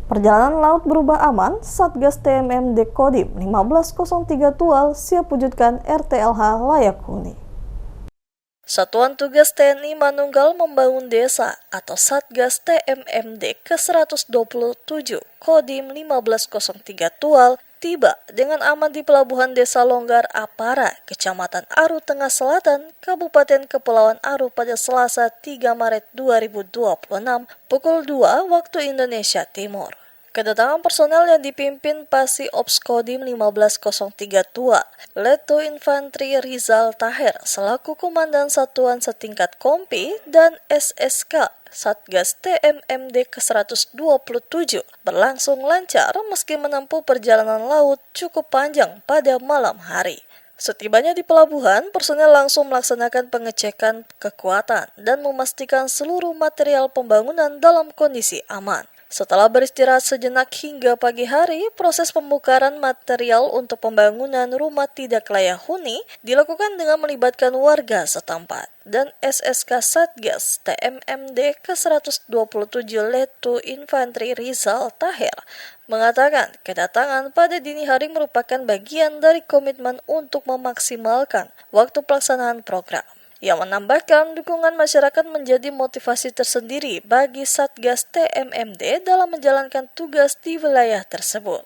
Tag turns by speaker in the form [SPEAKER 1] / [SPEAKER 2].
[SPEAKER 1] Perjalanan laut berubah aman, Satgas TMMD Kodim 1503 Tual siap wujudkan RTLH layak huni.
[SPEAKER 2] Satuan Tugas TNI Manunggal Membangun Desa atau Satgas TMMD ke-127 Kodim 1503 Tual tiba dengan aman di Pelabuhan Desa Longgar Apara, Kecamatan Aru Tengah Selatan, Kabupaten Kepulauan Aru pada Selasa 3 Maret 2026 pukul 2 waktu Indonesia Timur. Kedatangan personel yang dipimpin Pasi Ops Kodim 1503 Tual, Letu Infantri Rizal Taher selaku Komandan Satuan Setingkat Kompi dan SSK Satgas TMMD ke-127 berlangsung lancar meski menempuh perjalanan laut cukup panjang pada malam hari. Setibanya di pelabuhan, personel langsung melaksanakan pengecekan kekuatan dan memastikan seluruh material pembangunan dalam kondisi aman. Setelah beristirahat sejenak hingga pagi hari, proses pembongkaran material untuk pembangunan rumah tidak layak huni dilakukan dengan melibatkan warga setempat. Dan SSK Satgas TMMD ke-127 Letu Infantri Rizal Taher mengatakan kedatangan pada dini hari merupakan bagian dari komitmen untuk memaksimalkan waktu pelaksanaan program. Yang menambahkan dukungan masyarakat menjadi motivasi tersendiri bagi Satgas TMMD dalam menjalankan tugas di wilayah tersebut.